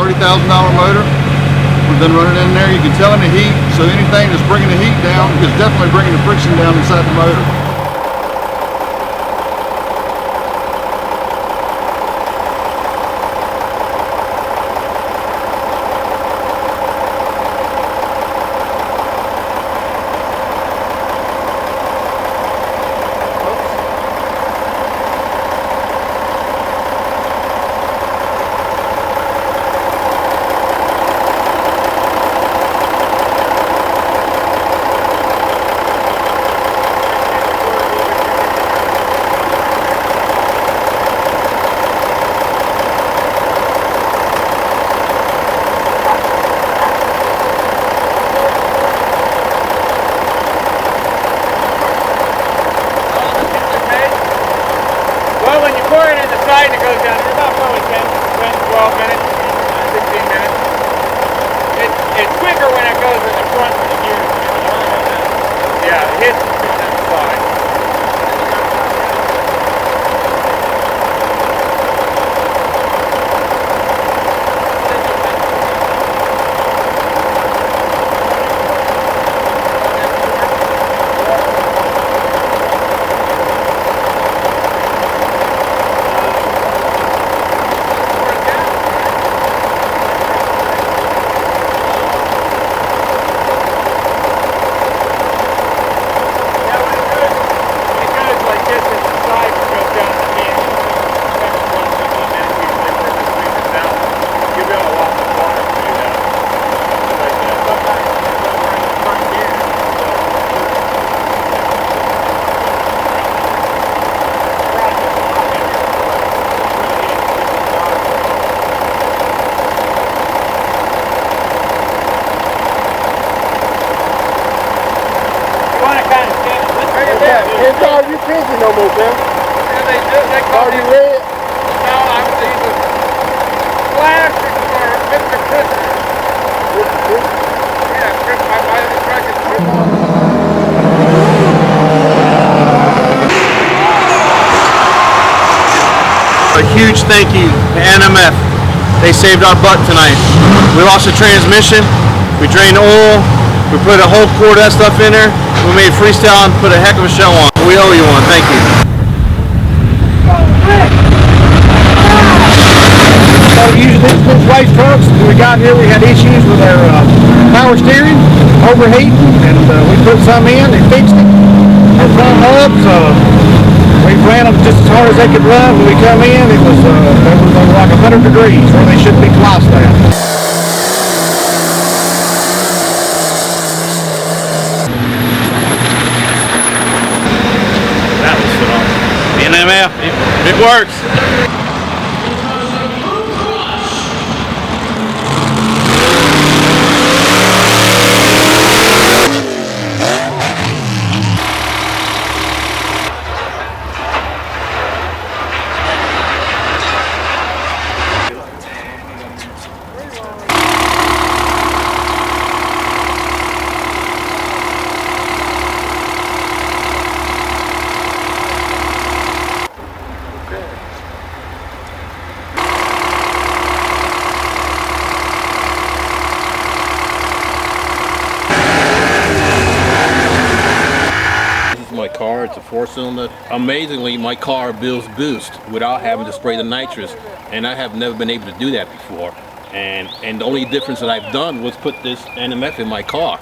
$30,000 motor. We've been running in there. You can tell in the heat, so anything that's bringing the heat down is definitely bringing the friction down inside the motor. It goes down in about probably 10, 12 minutes, 16 minutes. It's quicker when it goes in the front of the gears. Yeah, it hits on that side. Can't call you pigeon no more, Sam. Yeah, they do. They call you red. No, I'm either plastic or Mr. Christmas. Yeah, Chris, my other truck is A huge thank you to NMF. They saved our butt tonight. We lost the transmission, we drained oil, we put a whole quart of that stuff in there. We made freestyle and put a heck of a show on. We owe you one. Thank you. So usually this waste trucks, when we got here we had issues with our power steering, overheating, and we put some in, they fixed it. Our front hubs, we ran them just as hard as they could run. When we come in, it was like 100 degrees where they should be twice that. NMF, it works. My car, it's a 4-cylinder. Amazingly, my car builds boost without having to spray the nitrous, and I have never been able to do that before. And the only difference that I've done was put this NMF in my car.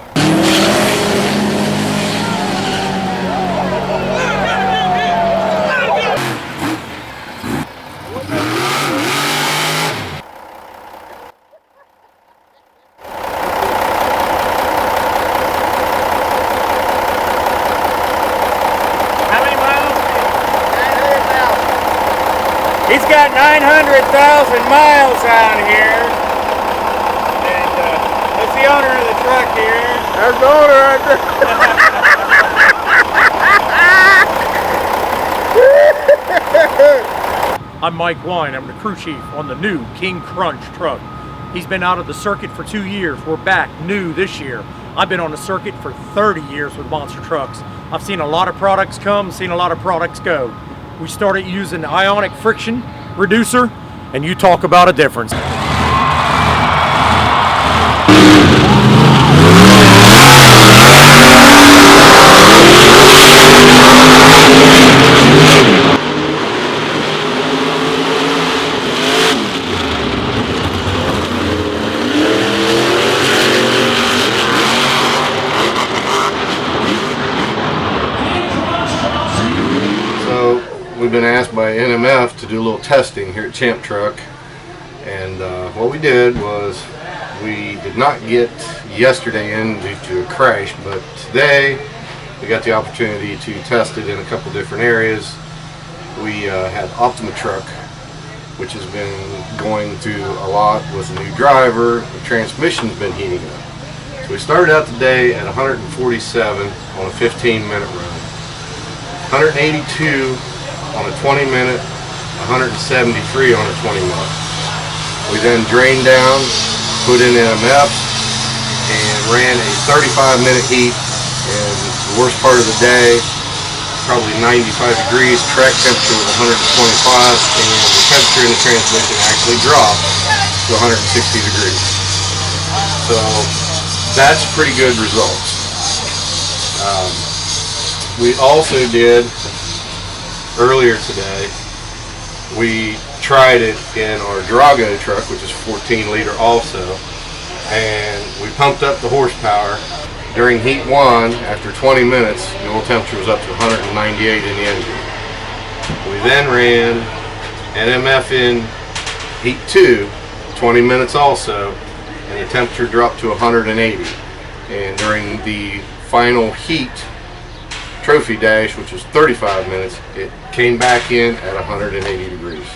He's got 900,000 miles on here. And that's the owner of the truck here. That's the owner right there. I'm Mike Wine. I'm the crew chief on the new King Crunch truck. He's been out of the circuit for 2 years. We're back new this year. I've been on the circuit for 30 years with monster trucks. I've seen a lot of products come, seen a lot of products go. We started using the ionic friction reducer, and you talk about a difference. we've been asked by NMF to do a little testing here at Champ Truck, and what we did was we did not get yesterday in due to a crash, but today we got the opportunity to test it in a couple different areas. We had Optima Truck, which has been going through a lot with a new driver. The transmission's been heating up. So we started out today at 147 on a 15-minute run. 182 on a 20-minute, 173 on a 20-minute. We then drained down, put in NMF, and ran a 35-minute heat. And the worst part of the day, probably 95 degrees, track temperature was 125, and the temperature in the transmission actually dropped to 160 degrees. So that's pretty good results. We also did, earlier today, we tried it in our Drago truck, which is 14 liter also, and we pumped up the horsepower. During heat 1, after 20 minutes, the oil temperature was up to 198 in the engine. We then ran NMF in heat 2, 20 minutes also, and the temperature dropped to 180. And during the final heat trophy dash, which was 35 minutes, it came back in at 180 degrees.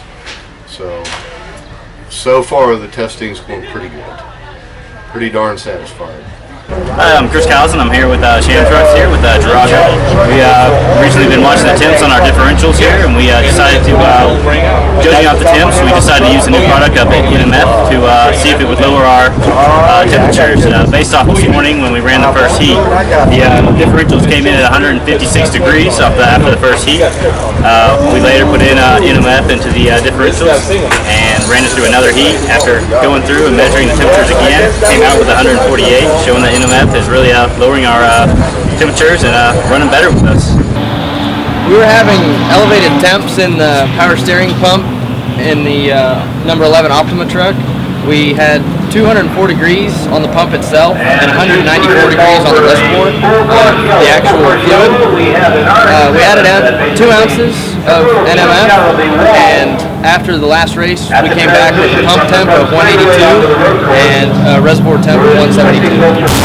So far the testing's going pretty good. Pretty darn satisfied. Hi, I'm Chris Callison. I'm here with Champ Trucks here with Drago. We recently been watching the temps on our differentials here, and we decided to, judging off the temps, we decided to use a new product up at NMF to see if it would lower our temperatures. Based off this morning when we ran the first heat, the differentials came in at 156 degrees after the first heat. We later put in NMF into the differentials and ran it through another heat. After going through and measuring the temperatures again, came out with 148, showing that NMF is really lowering our temperatures and running better with us. We were having elevated temps in the power steering pump in the number 11 Optima truck. We had 204 degrees on the pump itself and 194 degrees on the reservoir, the actual fluid. We added 2 ounces of NMF, and after the last race we came back with a pump temp of 182 and a reservoir temp of 172.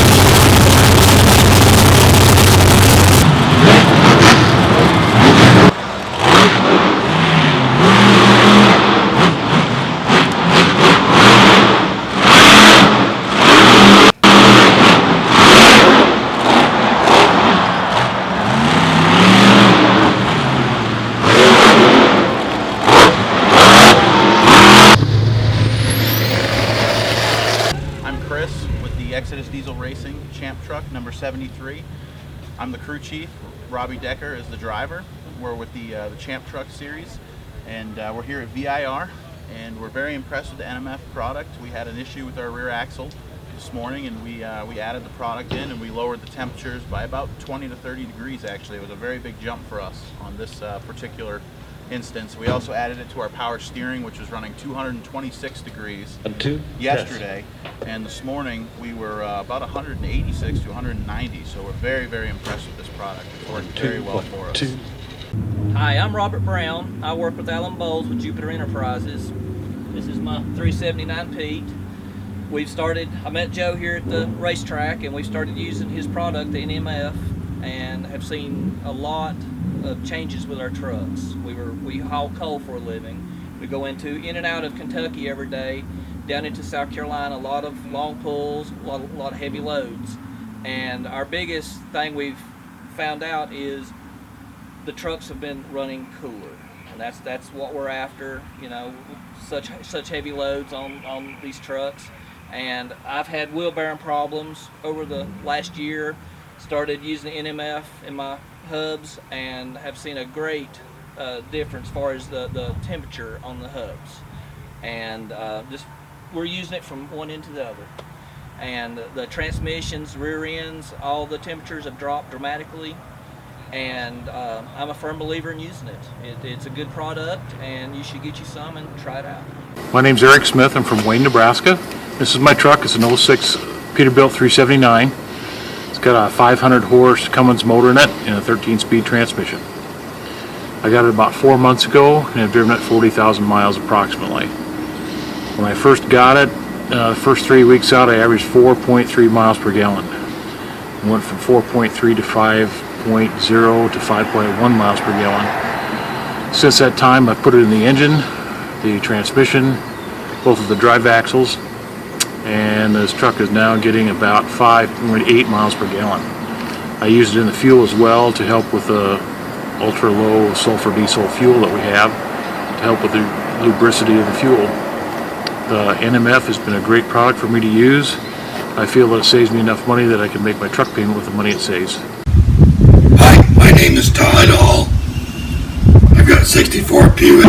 Exodus Diesel Racing Champ Truck number 73. I'm the crew chief. Robbie Decker is the driver. We're with the Champ Truck series, and we're here at VIR, and we're very impressed with the NMF product. We had an issue with our rear axle this morning, and we added the product in, and we lowered the temperatures by about 20 to 30 degrees. Actually, it was a very big jump for us on this particular instance. We also added it to our power steering, which was running 226 degrees yesterday, and this morning we were about 186 to 190. So we're very, very impressed with this product. It's worked very well for us. Hi, I'm Robert Brown. I work with Alan Bowles with Jupiter Enterprises. This is my 379 Pete. I met Joe here at the racetrack, and we started using his product, the NMF, and have seen a lot of changes with our trucks. We haul coal for a living. We go in and out of Kentucky every day, down into South Carolina, a lot of long pulls, a lot of heavy loads. And our biggest thing we've found out is the trucks have been running cooler. And that's what we're after, such heavy loads on these trucks. And I've had wheel bearing problems over the last year. Started using the NMF in my hubs and have seen a great difference as far as the temperature on the hubs. And we're using it from one end to the other. And the transmissions, rear ends, all the temperatures have dropped dramatically. And I'm a firm believer in using it. It's a good product, and you should get you some and try it out. My name's Eric Smith. I'm from Wayne, Nebraska. This is my truck. It's an 06 Peterbilt 379. It's got a 500 horse Cummins motor in it and a 13-speed transmission. I got it about 4 months ago and have driven it 40,000 miles approximately. When I first got it, first 3 weeks out, I averaged 4.3 miles per gallon. I went from 4.3 to 5.0 to 5.1 miles per gallon. Since that time, I've put it in the engine, the transmission, both of the drive axles, and this truck is now getting about 5.8 miles per gallon. I used it in the fuel as well to help with the ultra low sulfur diesel fuel that we have, to help with the lubricity of the fuel. The NMF has been a great product for me to use. I feel that it saves me enough money that I can make my truck payment with the money it saves. Hi, my name is Todd Hall. I've got a 64 Buick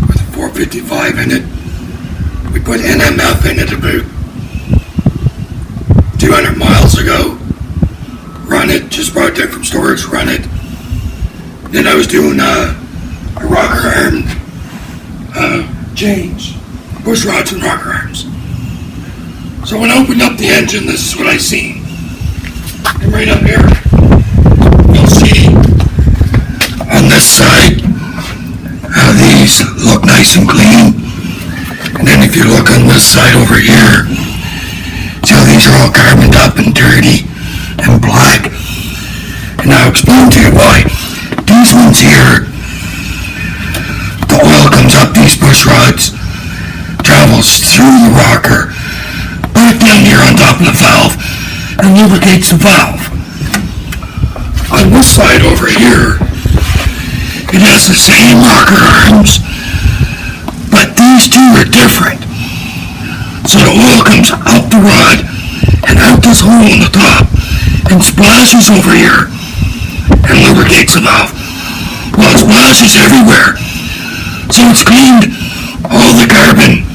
with a 455 in it. We put NMF in it about 200 miles ago. Run it, just brought it down from storage, run it. Then I was doing a rocker arm change, bush rods and rocker arms. So when I opened up the engine, this is what I seen. And right up here, you'll see on this side how these look nice and clean. And then if you look on this side over here, see how these are all carboned up and dirty and black. And I'll explain to you why. These ones here, the oil comes up these bush rods, travels through the rocker, back down here on top of the valve, and lubricates the valve. On this side over here, it has the same rocker arms, but these two are different. So the oil comes out the rod and out this hole in the top and splashes over here and lubricates the valve. Well, it splashes everywhere. So it's cleaned all the carbon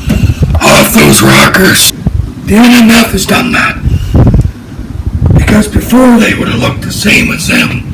off those rockers. The NMF has done that. Because before they would have looked the same as them.